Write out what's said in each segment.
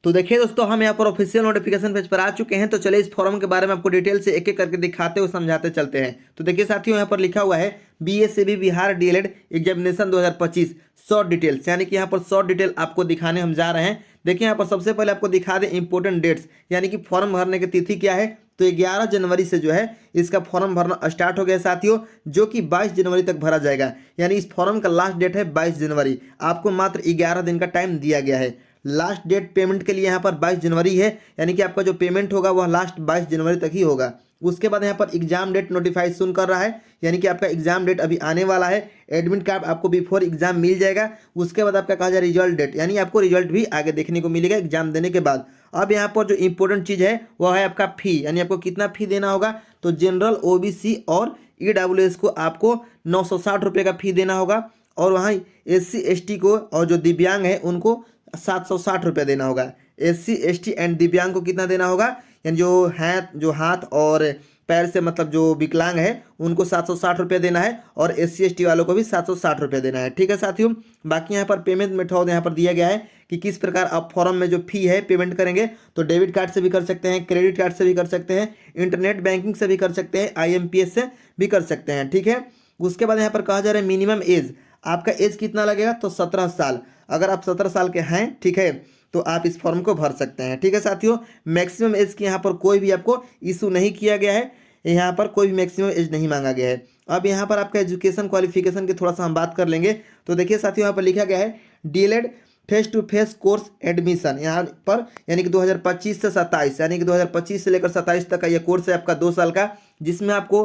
तो देखिए दोस्तों, हम यहाँ पर ऑफिशियल नोटिफिकेशन पेज पर आ चुके हैं। तो चलिए इस फॉर्म के बारे में आपको डिटेल से एक एक करके दिखाते हुए समझाते चलते हैं। तो देखिए साथियों, यहाँ पर लिखा हुआ है BSCB Bihar DElEd examination 2025 short details, यानी कि यहाँ पर शॉर्ट डिटेल आपको दिखाने हम जा रहे हैं। देखिए यहाँ पर सबसे पहले आपको दिखा दें इंपॉर्टेंट डेट्स, यानी कि फॉर्म भरने की तिथि क्या है। तो 11 जनवरी से जो है इसका फॉर्म भरना स्टार्ट हो गया साथियों, जो कि 22 जनवरी तक भरा जाएगा। यानी इस फॉर्म का लास्ट डेट है 22 जनवरी। आपको मात्र 11 दिन का टाइम दिया गया है। लास्ट डेट पेमेंट के लिए यहाँ पर 22 जनवरी है, यानी कि आपका जो पेमेंट होगा वह लास्ट 22 जनवरी तक ही होगा। उसके बाद यहाँ पर एग्जाम डेट नोटिफिकेशन कर रहा है, यानी कि आपका एग्जाम डेट अभी आने वाला है। एडमिट कार्ड आपको बिफोर एग्जाम मिल जाएगा। उसके बाद आपका कहा जाए रिजल्ट डेट, यानी आपको रिजल्ट भी आगे देखने को मिलेगा एग्जाम देने के बाद। अब यहाँ पर जो इंपॉर्टेंट चीज़ है वह है आपका फी, यानी आपको कितना फी देना होगा। तो जनरल, ओबीसी और ईडब्ल्यूएस को आपको 960 रुपये का फी देना होगा, और वहाँ एससी एसटी को और जो दिव्यांग है उनको 760 रुपये देना होगा। एससी एसटी एंड दिव्यांग को कितना देना होगा, यानी जो हाथ और पैर से मतलब जो विकलांग है उनको 760 रुपये देना है, और एससी एसटी वालों को भी 760 रुपये देना है। ठीक है साथियों। बाकी यहाँ पर पेमेंट मेथड यहाँ पर दिया गया है कि किस प्रकार आप फॉर्म में जो फी है पेमेंट करेंगे। तो डेबिट कार्ड से भी कर सकते हैं, क्रेडिट कार्ड से भी कर सकते हैं, इंटरनेट बैंकिंग से भी कर सकते हैं, IMPS से भी कर सकते हैं। ठीक है। उसके बाद यहाँ पर कहा जा रहा है मिनिमम एज, आपका एज कितना लगेगा। तो 17 साल। अगर आप 17 साल के हैं, ठीक है, तो आप इस फॉर्म को भर सकते हैं। ठीक है साथियों। मैक्सिमम एज की यहाँ पर कोई भी आपको इशू नहीं किया गया है, यहाँ पर कोई भी मैक्सिमम एज नहीं मांगा गया है। अब यहाँ पर आपका एजुकेशन क्वालिफिकेशन की थोड़ा सा हम बात कर लेंगे। तो देखिए साथियों, यहाँ पर लिखा गया है DElEd face to face course admission, यहाँ पर यानी कि 2025 से 27, यानी कि 2025 से लेकर 27 तक का ये कोर्स है आपका 2 साल का, जिसमें आपको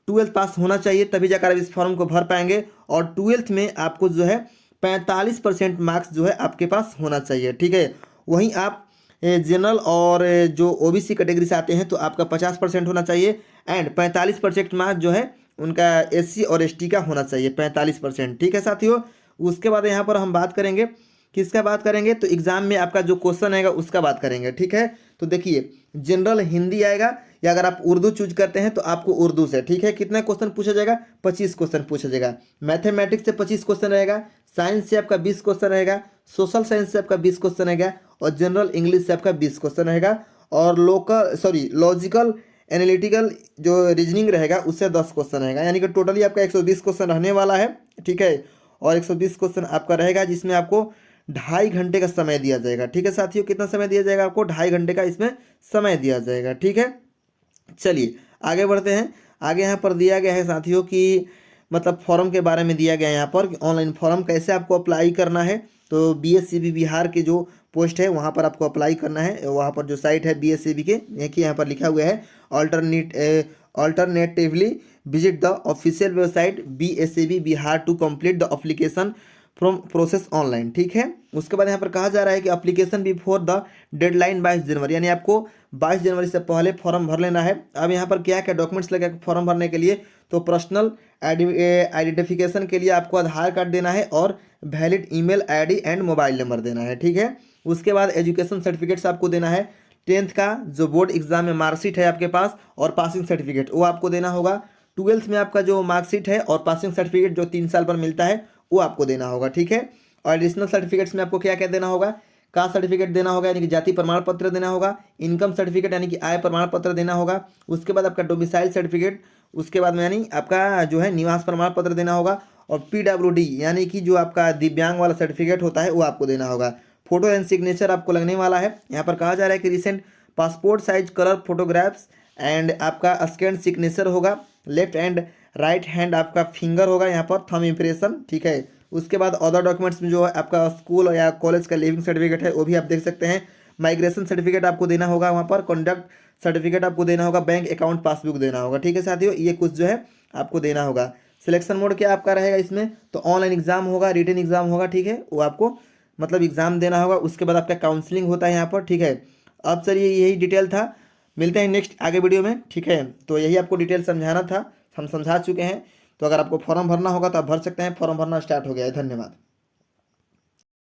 12th पास होना चाहिए, तभी जाकर आप इस फॉर्म को भर पाएंगे। और 12th में आपको जो है 45% मार्क्स जो है आपके पास होना चाहिए। ठीक है। वहीं आप जनरल और जो ओबीसी कैटेगरी से आते हैं तो आपका 50% होना चाहिए, एंड 45% मार्क्स जो है उनका एससी और एसटी का होना चाहिए, 45%। ठीक है साथियों। उसके बाद यहाँ पर हम बात करेंगे, किसका बात करेंगे, तो एग्जाम में आपका जो क्वेश्चन आएगा उसका बात करेंगे। ठीक है। तो देखिए जनरल हिंदी आएगा, या अगर आप उर्दू चूज करते हैं तो आपको उर्दू से, ठीक है, कितना क्वेश्चन पूछा जाएगा, 25 क्वेश्चन पूछा जाएगा। मैथमेटिक्स से 25 क्वेश्चन रहेगा, साइंस से आपका 20 क्वेश्चन रहेगा, सोशल साइंस से आपका 20 क्वेश्चन रहेगा, और जनरल इंग्लिश से आपका 20 क्वेश्चन रहेगा, और लॉजिकल एनालिटिकल जो रीजनिंग रहेगा उससे 10 क्वेश्चन रहेगा। यानी कि टोटली आपका 120 क्वेश्चन रहने वाला है। ठीक है। और 120 क्वेश्चन आपका रहेगा, जिसमें आपको 2.5 घंटे का समय दिया जाएगा। ठीक है साथियों। कितना समय दिया जाएगा आपको, 2.5 घंटे का इसमें समय दिया जाएगा। ठीक है। चलिए आगे बढ़ते हैं। आगे यहाँ पर दिया गया है साथियों कि मतलब फॉर्म के बारे में दिया गया है यहाँ पर, ऑनलाइन फॉर्म कैसे आपको अप्लाई करना है। तो बीएससीबी बिहार के जो पोस्ट है वहाँ पर आपको अप्लाई करना है। वहाँ पर जो साइट है बीएससीबी के, देखिए यहाँ पर लिखा हुआ है alternatively visit the official website BSCB Bihar to complete the application form process online. ठीक है। उसके बाद यहाँ पर कहा जा रहा है कि एप्लीकेशन बिफोर द डेडलाइन 22 जनवरी, यानी आपको 22 जनवरी से पहले फॉर्म भर लेना है। अब यहाँ पर क्या क्या डॉक्यूमेंट्स लगेगा फॉर्म भरने के लिए। तो पर्सनल आइडेंटिफिकेशन के लिए आपको आधार कार्ड देना है, और valid email ID and mobile number देना है। ठीक है। उसके बाद एजुकेशन सर्टिफिकेट्स आपको देना है। 10th का जो बोर्ड एग्जाम में मार्कशीट है आपके पास, और पासिंग सर्टिफिकेट वो आपको देना होगा। 12th में आपका जो मार्कशीट है और पासिंग सर्टिफिकेट जो 3 साल पर मिलता है वो आपको देना होगा। ठीक है। और एडिशनल सर्टिफिकेट्स में आपको क्या क्या देना होगा, कास्ट सर्टिफिकेट देना होगा, यानी कि जाति प्रमाण पत्र देना होगा, इनकम सर्टिफिकेट यानी कि आय प्रमाण पत्र देना होगा। उसके बाद आपका डोमिसाइल सर्टिफिकेट, उसके बाद में यानी आपका जो है निवास प्रमाण पत्र देना होगा, और PWD यानी कि जो आपका दिव्यांग वाला सर्टिफिकेट होता है वो आपको देना होगा। फोटो एंड सिग्नेचर आपको लगने वाला है। यहाँ पर कहा जा रहा है कि recent passport size colour photographs and आपका स्कैन सिग्नेचर होगा। लेफ्ट एंड राइट हैंड आपका फिंगर होगा यहाँ पर, थंब इम्प्रेशन। ठीक है। उसके बाद अदर डॉक्यूमेंट्स में जो है आपका स्कूल या कॉलेज का लिविंग सर्टिफिकेट है वो भी आप देख सकते हैं। माइग्रेशन सर्टिफिकेट आपको देना होगा वहाँ पर, कॉन्डक्ट सर्टिफिकेट आपको देना होगा, बैंक अकाउंट पासबुक देना होगा। ठीक है साथियों। ये कुछ जो है आपको देना होगा। सिलेक्शन मोड क्या आपका रहेगा इसमें, तो ऑनलाइन एग्जाम होगा, रिटन एग्जाम होगा। ठीक है। वो आपको मतलब एग्जाम देना होगा। उसके बाद आपका काउंसलिंग होता है यहाँ पर। ठीक है। अब चलिए यही डिटेल था, मिलते हैं नेक्स्ट आगे वीडियो में। ठीक है। तो यही आपको डिटेल समझाना था, हम समझा चुके हैं। तो अगर आपको फॉर्म भरना होगा तो आप भर सकते हैं। फॉर्म भरना स्टार्ट हो गया है। धन्यवाद।